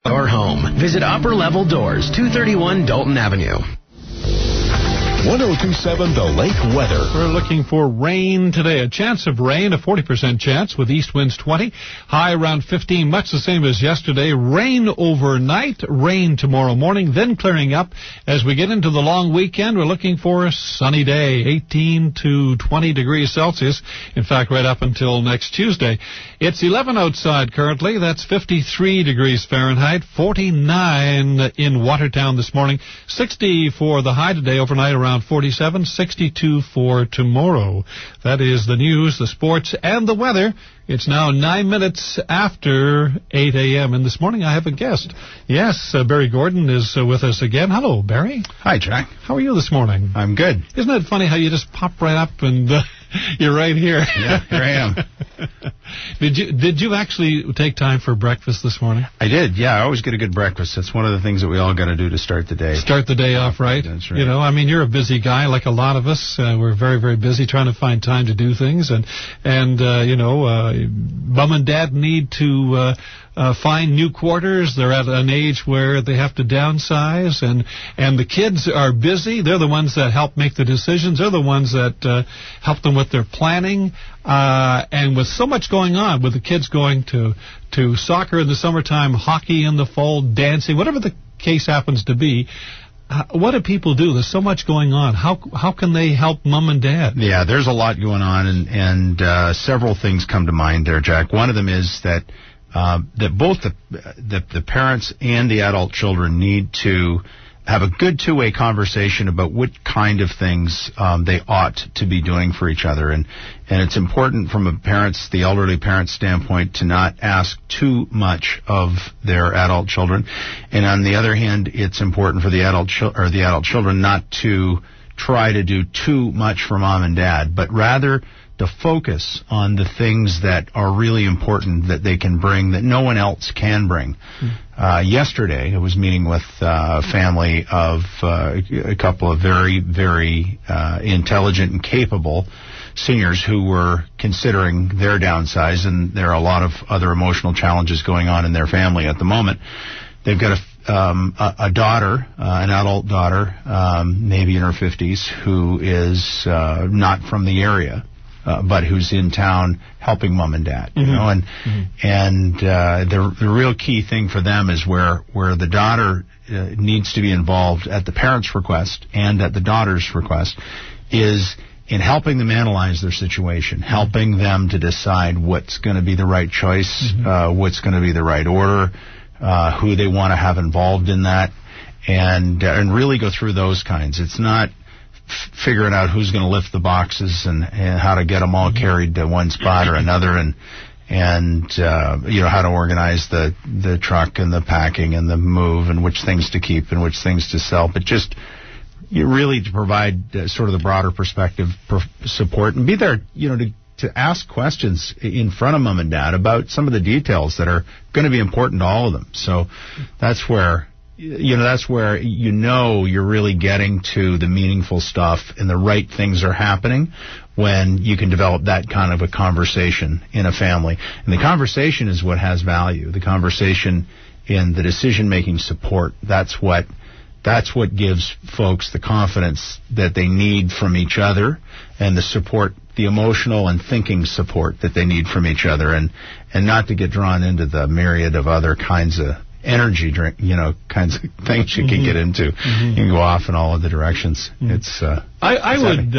Your home. Visit Upper Level Doors, 231 Dalton Avenue. 1027 The Lake weather. We're looking for rain today. A chance of rain, a 40% chance with east winds 20. High around 15, much the same as yesterday. Rain overnight, rain tomorrow morning, then clearing up. As we get into the long weekend, we're looking for a sunny day, 18 to 20 degrees Celsius. In fact, right up until next Tuesday. It's 11 outside currently. That's 53 degrees Fahrenheit, 49 in Watertown this morning, 60 for the high today, overnight around 47, 62 for tomorrow. That is the news, the sports, and the weather. It's now 9 minutes after 8 a.m. And this morning I have a guest. Yes, Barry Gordon is with us again. Hello, Barry. Hi, Jack. How are you this morning? I'm good. Isn't it funny how you just pop right up and you're right here? Yeah, here I am. Did you actually take time for breakfast this morning? I did, yeah. I always get a good breakfast. That's one of the things that we all got to do to start the day. Start the day off right. That's right. You know, I mean, you're a busy guy like a lot of us. We're very, very busy trying to find time to do things. And you know, Mom and Dad need to find new quarters. They're at an age where they have to downsize, and the kids are busy. They're the ones that help make the decisions. They're the ones that help them with their planning. And with so much going on, with the kids going to soccer in the summertime, hockey in the fall, dancing, whatever the case happens to be, what do people do? There's so much going on. How can they help Mom and Dad? Yeah, there's a lot going on, and several things come to mind there, Jack. One of them is that both the parents and the adult children need to have a good two-way conversation about what kind of things they ought to be doing for each other. And it's important from the elderly parent's standpoint to not ask too much of their adult children. And on the other hand, it's important for the adult children not to try to do too much for Mom and Dad, but rather to focus on the things that are really important that they can bring that no one else can bring. Yesterday, I was meeting with a family of a couple of very, very intelligent and capable seniors who were considering their downsize, and there are a lot of other emotional challenges going on in their family at the moment. They've got a daughter, an adult daughter, maybe in her 50s, who is not from the area, but who's in town helping Mom and Dad, you know, and the real key thing for them is where the daughter needs to be involved at the parent's request and at the daughter's request is in helping them analyze their situation, helping them to decide what's going to be the right choice, what's going to be the right order, who they want to have involved in that, and really go through those kinds. It's not figuring out who's going to lift the boxes and how to get them all carried to one spot or another, and you know, how to organize the truck and the packing and the move and which things to keep and which things to sell, but just really to provide sort of the broader perspective support and be there, you know, to ask questions in front of Mom and Dad about some of the details that are going to be important to all of them. So that's where you're really getting to the meaningful stuff and the right things are happening when you can develop that kind of a conversation in a family. And the conversation is what has value. The conversation in the decision-making support, that's what gives folks the confidence that they need from each other, and the support, the emotional and thinking support that they need from each other, and not to get drawn into the myriad of other kinds of energy drink, you know, kinds of things you can get into. You can go off in all of the directions. It's I would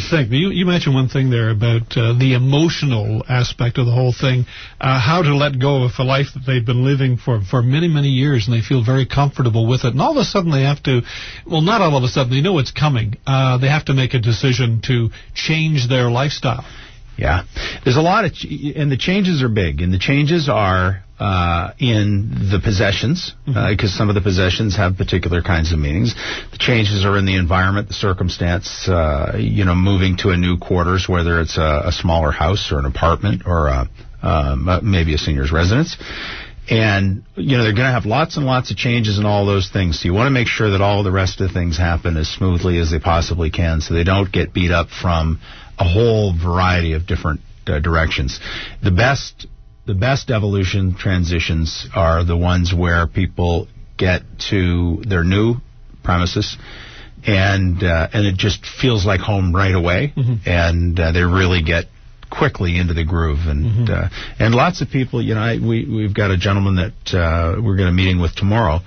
think you mentioned one thing there about the emotional aspect of the whole thing, how to let go of a life that they've been living for many, many years, and they feel very comfortable with it, and all of a sudden they have to, well, not all of a sudden, they know it's coming, they have to make a decision to change their lifestyle. Yeah. There's a lot and the changes are big, and the changes are in the possessions, because some of the possessions have particular kinds of meanings. The changes are in the environment, the circumstance, moving to a new quarters, whether it's a smaller house or an apartment or maybe a senior's residence. And, they're going to have lots and lots of changes in all those things. So you want to make sure that all the rest of the things happen as smoothly as they possibly can, so they don't get beat up from a whole variety of different directions. The best the best evolution transitions are the ones where people get to their new premises and it just feels like home right away, and they really get quickly into the groove, and lots of people, we've got a gentleman that we're going to meeting with tomorrow,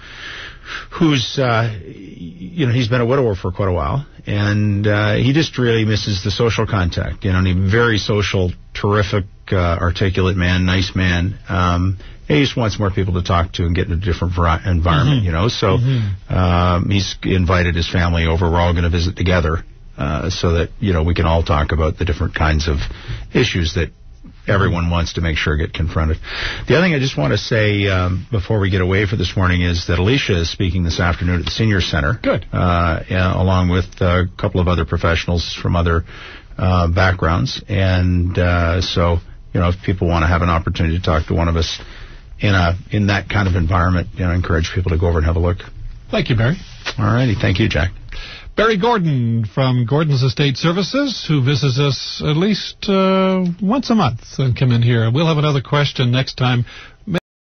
who's he's been a widower for quite a while, and he just really misses the social contact. And he's a very social, terrific, articulate man, nice man. He just wants more people to talk to and get in a different environment, So he's invited his family over. We're all going to visit together, so that we can all talk about the different kinds of issues that everyone wants to make sure get confronted. The other thing I just want to say before we get away for this morning is that Alicia is speaking this afternoon at the Senior Center. Good. Along with a couple of other professionals from other backgrounds. And so, if people want to have an opportunity to talk to one of us in that kind of environment, I encourage people to go over and have a look. Thank you, Barry. All righty. Thank you, Jack. Barry Gordon from Gordon's Estate Services, who visits us at least once a month and come in here. We'll have another question next time.